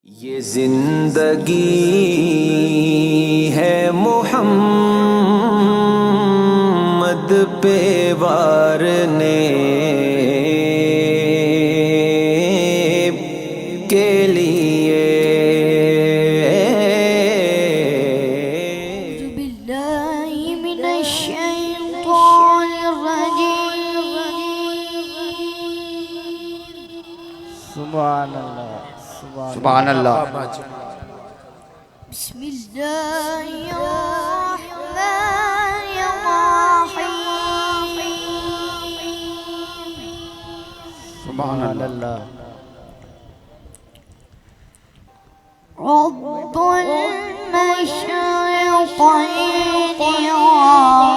یہ زندگی ہے محمد پہ وارنے کے لیے اعوذ باللہ من الشیطان الرجیم سبحان اللہ سبحان اللہ بسم اللہ الرحمن الرحیم سبحان اللہ رب المشرقین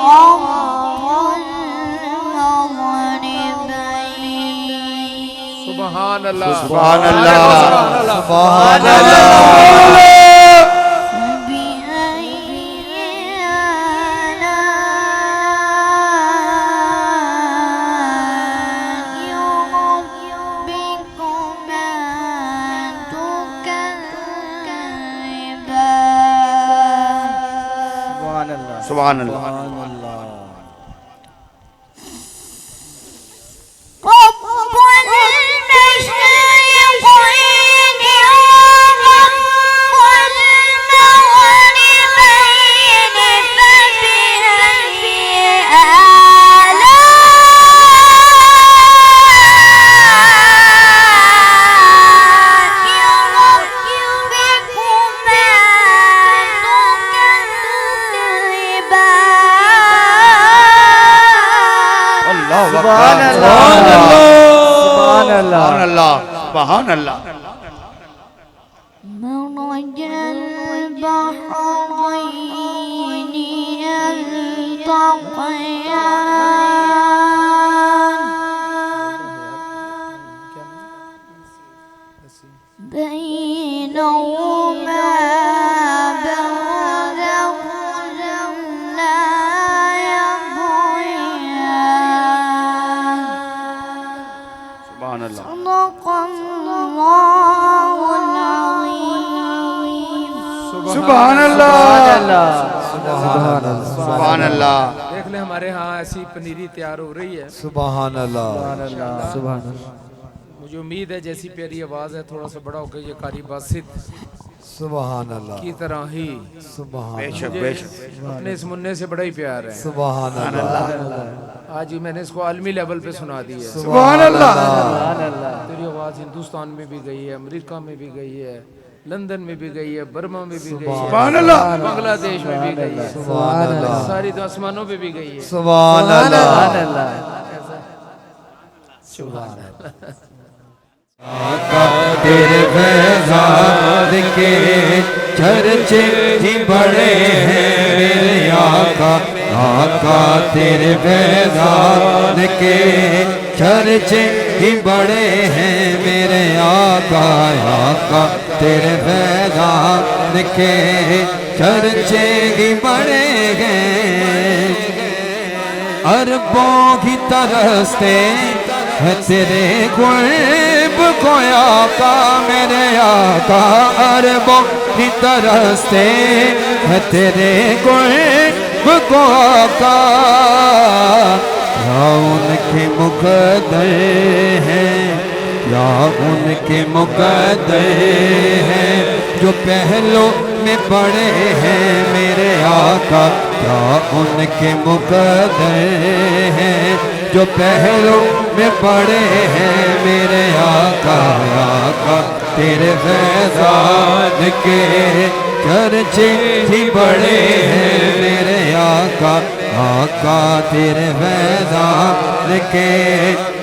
ورب المغربین سبحان اللہ سبحان اللہ سبحان اللہ سبحان اللہ سبحان اللہ سبحان اللہ مرج البحرين يلتقيان بينهما برزخ لا يبغيان سبحان اللہ صدق الله العظيم سبحان اللہ سبحان اللہ دیکھ لیں ہمارے ہاں ایسی پنیری تیار ہو رہی ہے سبحان اللہ سبحان اللہ مجھے امید ہے جیسی پیاری آواز ہے تھوڑا سا بڑا ہو کے یہ قاری باسط سبحان اللہ کی طرح ہی سبحان بے شک مجھے بے شک اپنے اس منع سے بڑا ہی پیار ہے سبحان اللہ آج میں نے اس کو عالمی لیول پہ سنا دی ہے سبحان اللہ تیری آواز ہندوستان میں بھی گئی ہے امریکہ میں بھی گئی ہے لندن میں بھی گئی ہے برما میں بھی گئی ہے سبحان اللہ بنگلہ دیش میں بھی گئی ہے سبحان اللہ ساری تو آسمانوں پہ بھی گئی ہے سبحان اللہ تیرے فیضان کے چرچے ہی بڑے ہیں میرے آقا آقا تیرے فیضان کے چرچے ہی بڑے ہیں میرے آقا آقا تیرے فیضان کے چرچے ہی بڑے ہیں عربوں کی ترستے ہے تیرے قرب کو آقا میرے آقا عربوں کی ترستے ہے تیرے قرب کو آقا یا ان کے مقدر ہیں یا ان کے مقدر ہیں جو پہلو میں پڑے ہیں میرے آقا یا ان کے مقدر ہیں جو پہلو میں پڑے ہیں میرے آقا آقا تیرے فیضان کے چرچے ہی بڑے ہیں میرے آقا آقا تیرے فیضان کے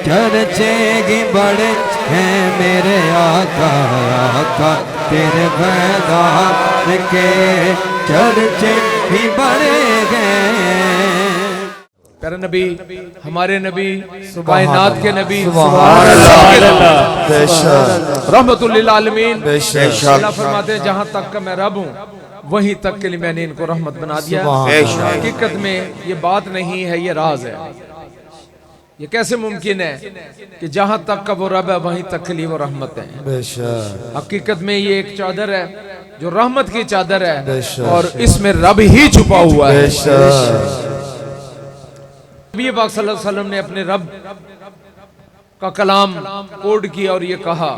چرچے ہی بڑے ہیں میرے آقا آقا تیرے فیضان کے چرچے ہی بڑے ہیں پیارے نبی ہمارے نبی کائنات کے نبی سبحان اللہ بے شک رحمت للعالمین بے شک اللہ فرماتے ہیں جہاں تک کا میں رب ہوں وہیں تک کے لیے میں نے ان کو رحمت بنا دیا سبحان اللہ۔ حقیقت میں یہ بات نہیں ہے یہ راز ہے یہ کیسے ممکن ہے کہ جہاں تک کا وہ رب ہے وہیں تک کے لیے وہ رحمت ہے؟ بے شک حقیقت میں یہ ایک چادر ہے جو رحمت کی چادر ہے بے شک اور اس میں رب ہی چھپا ہوا ہے۔ بے شک نبی پاک صلی اللہ علیہ وسلم نے اپنے رب کا کلام کوڈ کیا اور یہ کہا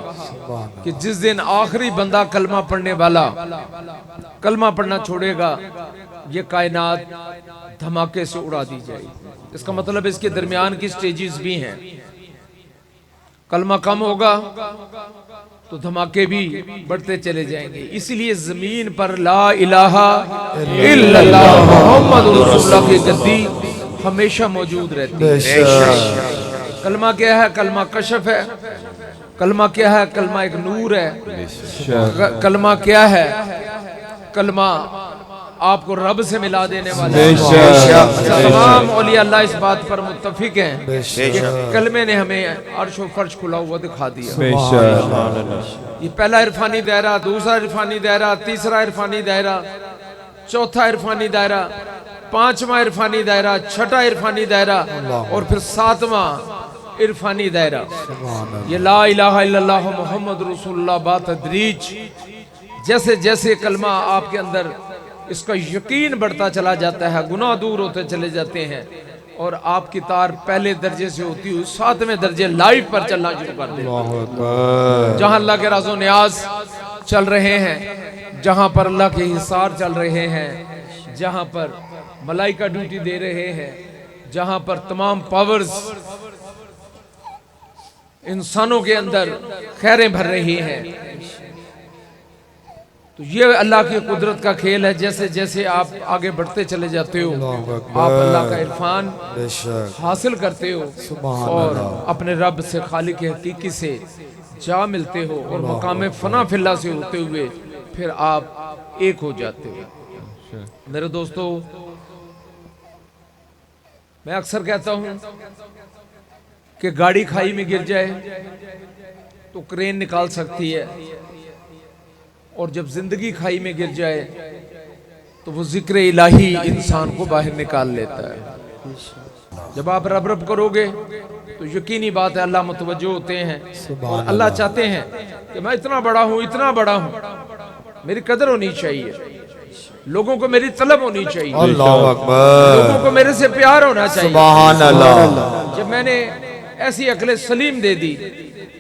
کہ جس دن آخری بندہ کلمہ پڑھنے والا کلمہ پڑھنا چھوڑے گا یہ کائنات دھماکے سے اڑا دی جائے گی۔ اس کا مطلب اس کے درمیان کی سٹیجز بھی ہیں، کلمہ کم ہوگا تو دھماکے بھی بڑھتے چلے جائیں گے، اس لیے زمین پر لا الہ الا اللہ محمد رسول اللہ کی گدی ہمیشہ موجود رہتی بے ہے۔ شک کلمہ کیا ہے؟ کلمہ کشف ہے۔ کلمہ کیا ہے؟ کلمہ ایک نور ہے۔ کلمہ کیا ہے؟ کلمہ آپ کو رب سے ملا دینے والا ہے۔ تمام اولیاء اللہ اس بات پر متفق ہیں کہ کلمے نے ہمیں عرش و فرش کھلا ہوا دکھا دیا۔ یہ پہلا عرفانی دائرہ، دوسرا عرفانی دائرہ، تیسرا عرفانی دائرہ، چوتھا عرفانی دائرہ، پانچواں عرفانی دائرہ، چھٹا عرفانی دائرہ اور پھر ساتواں عرفانی دائرہ۔ یہ لا الہ الا اللہ محمد رسول اللہ باتدریج جیسے جیسے کلمہ آپ کے اندر اس کا یقین بڑھتا چلا جاتا ہے، گناہ دور ہوتے چلے جاتے ہیں اور آپ کی تار پہلے درجے سے ہوتی ہوئی ساتویں درجے لائف پر چلنا شروع کر دیتے ہیں، جہاں اللہ کے راز و نیاز چل رہے ہیں، جہاں پر اللہ کے حصار چل رہے ہیں، جہاں پر ملائکہ ڈیوٹی دے رہے ہیں، جہاں پر تمام پاورز انسانوں کے اندر خیریں بھر رہی ہیں۔ تو یہ اللہ کی قدرت کا کھیل ہے، جیسے جیسے آپ آگے بڑھتے چلے جاتے ہو آپ اللہ کا عرفان بے شک حاصل کرتے ہو اور اپنے رب سے خالق حقیقی سے جا ملتے ہو اور مقام فنا فی اللہ سے ہوتے ہوئے پھر آپ ایک ہو جاتے ہو۔ میرے دوستو، میں اکثر کہتا ہوں کہ گاڑی کھائی میں گر جائے تو کرین نکال سکتی ہے، اور جب زندگی کھائی میں گر جائے تو وہ ذکر الہی انسان کو باہر نکال لیتا ہے۔ جب آپ رب رب کرو گے تو یقینی بات ہے اللہ متوجہ ہوتے ہیں اور اللہ چاہتے ہیں کہ میں اتنا بڑا ہوں، اتنا بڑا ہوں، میری قدر ہونی چاہیے، لوگوں کو میری طلب ہونی چاہیے، اللہ اکبر لوگوں کو میرے سے پیار ہونا چاہیے۔ سبحان اللہ جب میں نے ایسی عقل سلیم دے دی،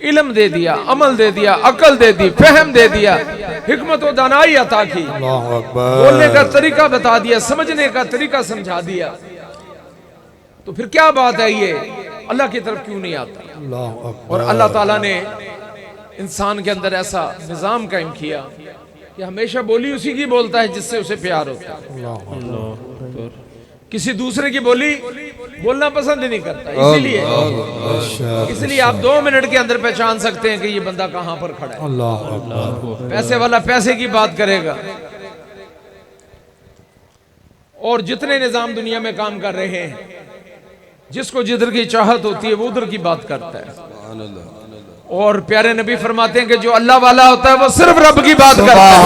علم دے دیا، عمل دے دیا، عقل دے دی، فہم دے دیا، حکمت و دانائی عطا کی، اللہ اکبر بولنے کا طریقہ بتا دیا، سمجھنے کا طریقہ سمجھا دیا، تو پھر کیا بات ہے یہ اللہ کی طرف کیوں نہیں آتا؟ اللہ اکبر اور اللہ تعالیٰ نے انسان کے اندر ایسا نظام قائم کیا کہ ہمیشہ بولی اسی کی بولتا ہے جس سے اسے پیار ہوتا ہے، کسی دوسرے کی بولی بولنا پسند نہیں کرتا۔ اسی لیے آپ 2 منٹ کے اندر پہچان سکتے ہیں کہ یہ بندہ کہاں پر کھڑا ہے۔ اللہ اکبر پیسے والا پیسے کی بات کرے گا، اور جتنے نظام دنیا میں کام کر رہے ہیں جس کو جدھر کی چاہت ہوتی ہے وہ ادھر کی بات کرتا ہے، اور پیارے نبی فرماتے ہیں کہ جو اللہ والا ہوتا ہے وہ صرف رب کی بات کرتا ہے۔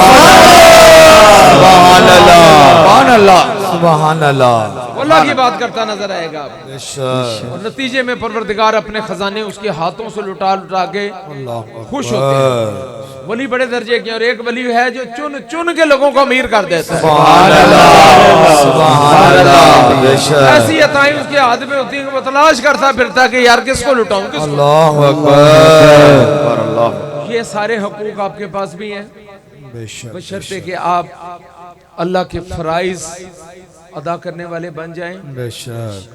سبحان اللہ سبحان اللہ، سبحان اللہ وہ اللہ کی بات کرتا نظر آئے گا، بے شک اور نتیجے میں پروردگار اپنے خزانے اس کے ہاتھوں سے لٹا لٹا کے اللہ خوش ہوتے ہیں۔ ولی بڑے درجے کے، اور ایک ولی ہے جو چن چن کے لوگوں کو امیر کر دیتا ہے۔ سبحان اللہ سبحان اللہ بے شک ایسی عطائیں اس کے ہاتھ میں ہوتی ہیں کہ وہ تلاش کرتا پھرتا کہ یار کس کو لٹاؤں، کس کو۔ اللہ اکبر یہ سارے حقوق آپ کے پاس بھی ہیں، بے شک بشرطے کہ آپ اللہ کے فرائض ادا کرنے والے بن جائیں۔ بے شک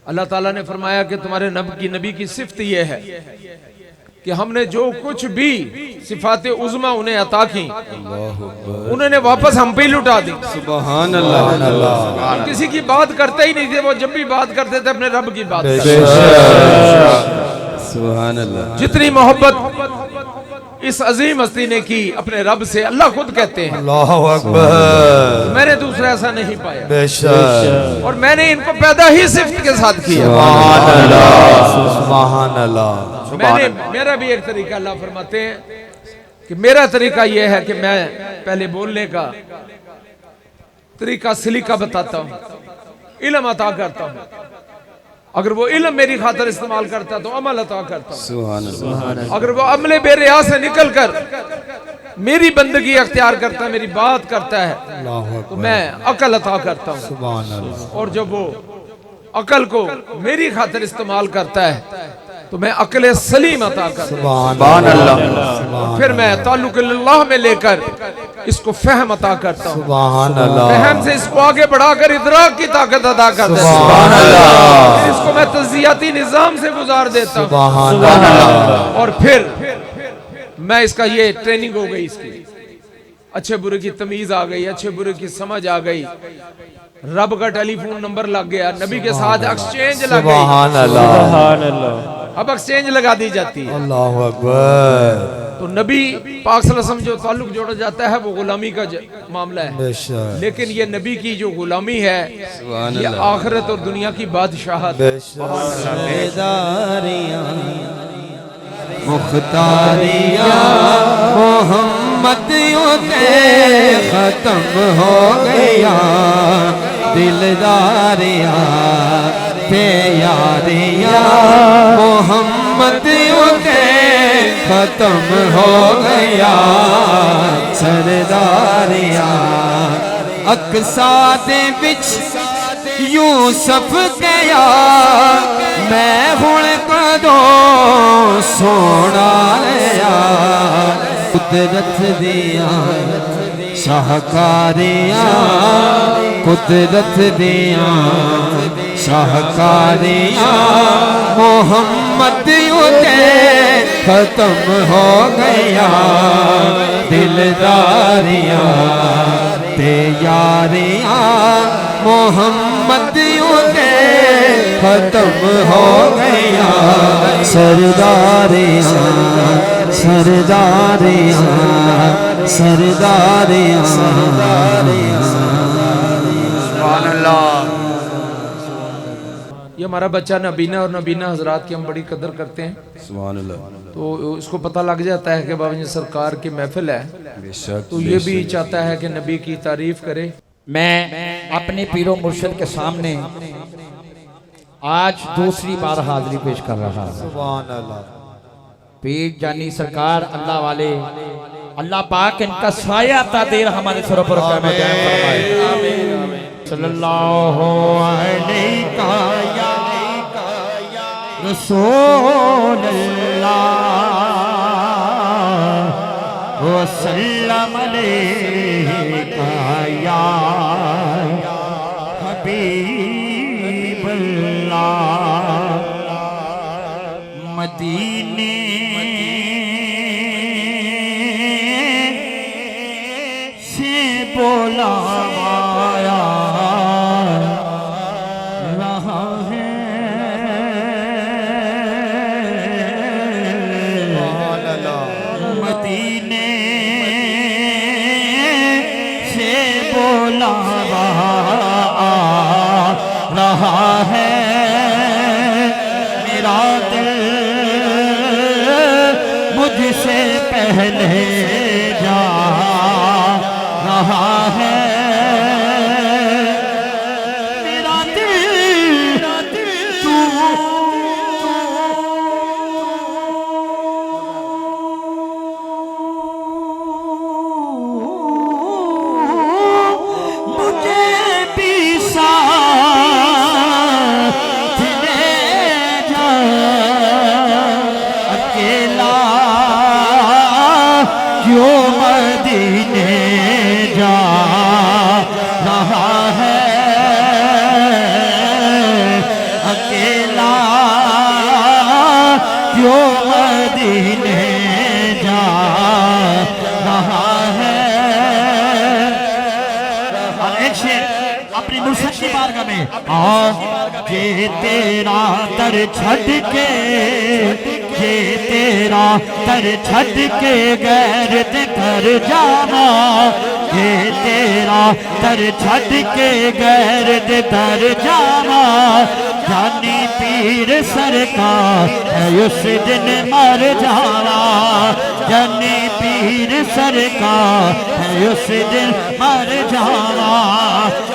اللہ تعالیٰ نے فرمایا کہ تمہارے نبی کی صفت یہ ہے کہ ہم نے جو کچھ بھی صفات عظمہ انہیں عطا کی انہوں نے واپس ہم پہ ہی لٹا دی۔ سبحان اللہ، کسی کی بات کرتے ہی نہیں تھے، وہ جب بھی بات کرتے تھے اپنے رب کی بات بے کرتے تھے۔ شک سبحان اللہ، جتنی محبت اس عظیم ہستی نے کی اپنے رب سے، اللہ خود کہتے ہیں اللہ اکبر میں نے دوسرا ایسا نہیں پایا، بے شک اور میں نے ان کو پیدا ہی صفت کے ساتھ کیا۔ سبحان اللہ سبحان اللہ میرا بھی ایک طریقہ، اللہ فرماتے ہیں کہ میرا طریقہ یہ ہے کہ میں پہلے بولنے کا طریقہ سلیقہ بتاتا ہوں، علم عطا کرتا ہوں، اگر وہ علم میری خاطر استعمال کرتا تو عمل عطا کرتا. سبحان اللہ. اگر وہ عمل بے ریا سے نکل کر میری بندگی اختیار کرتا ہے, میری بات کرتا ہے, تو میں عقل عطا کرتا ہوں. سبحان اللہ. اور جب وہ عقل کو میری خاطر استعمال کرتا ہے تو میں عقل سلیم عطا کرتا ہوں. سبحان اللہ. پھر میں تعلق اللہ میں لے کر اس کو فہم عطا کرتا ہوں. سبحان اللہ. فہم سے اس کو آگے بڑھا کر ادراک کی طاقت عطا کرتا ہوں. سبحان اللہ. اس کو میں تجزیاتی نظام سے گزار دیتا ہوں. سبحان اللہ. اور پھر میں اس کا یہ ٹریننگ ہو گئی, اس کی اچھے برے کی تمیز آ گئی, اچھے برے کی سمجھ آ گئی, رب کا ٹیلی فون نمبر لگ گیا, نبی کے ساتھ ایکسچینج لگ گئی. سبحان اللہ. اب ایکسچینج لگا دی جاتی ہے. اللہ اکبر. تو نبی پاک صلی اللہ علیہ وسلم جو تعلق جوڑا جاتا ہے وہ غلامی کا معاملہ ہے, بے شک. لیکن یہ نبی کی جو غلامی ہے سبحان یہ اللہ. آخرت اور دنیا کی بادشاہت. بے شک. بیداریاں مختاریاں محمدیوں کے ختم ہو گیا, دلداریاں پیاریاں محمدیوں کے ختم ہو گیا, سرداریاں اقصا دے وچ یوسف گیا, میں ہن کدوں سونا لیا, قدرت دیاں شاہکاریاں, قدرت دیاں شاہکاریاں محمدیوں کے ختم ہو گیا, دلداریاں تے یاریاں محمدیوں کے ختم ہو گیا, سرداریاں سرداریاں سرداریاں. سبحان اللہ. یہ ہمارا بچہ نبینہ اور نبینہ حضرات کی ہم بڑی قدر کرتے ہیں. سبحان اللہ. تو اس کو پتہ لگ جاتا ہے کہ بابا جی سرکار کی محفل ہے, بے شک. تو یہ بھی چاہتا ہے کہ نبی کی تعریف کرے. میں اپنے پیر و مرشد کے سامنے آج دوسری بار حاضری پیش کر رہا ہوں. سبحان اللہ. پیر جانی سرکار اللہ والے, اللہ پاک ان کا سایہ عطا دیر ہمارے سروں پر قائم دائم فرمائے. صلی اللہ علیہ یا رسول اللہ وسلم علیہ یا حبیب اللہ. مدینے سے بلاوایا رہا ہے, مدینے سے بلاوا رہا ہے, میرا دل مجھ سے پہلے جا رہا ہے, میرا دل تو مجھے بھی ساتھ لے جا, اکیلا کیوں مدینے جا رہا ہے, اکیلا کیوں مدینے جا رہا ہے. اور ایک شعر اپنی مرشد کی بارگاہ میں, یہ تیرا در چھڈ کے, یہ تیرا در چھڈ کے غیرت کر جانا, یہ تیرا در چھڈ کے غیرت کر جانا, جانی پیر سرکار ہے اس دن مر جانا, جانی پیر سرکار ہے اس دن مر جانا,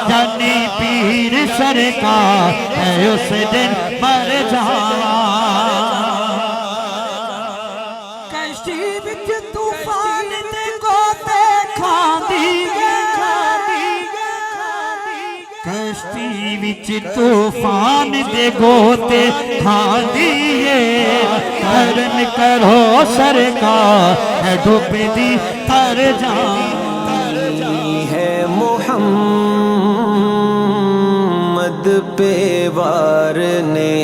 جانی پیر شبیر سرکار ہے اس دن مر جاوا کشتی وچ طوفان تے گوتے کھاندی کشتی وچ طوفان دے گوتے کھاندی کرن کرو سرکار ہے ڈوبے دی تر جان ہے محمد پہ وار نے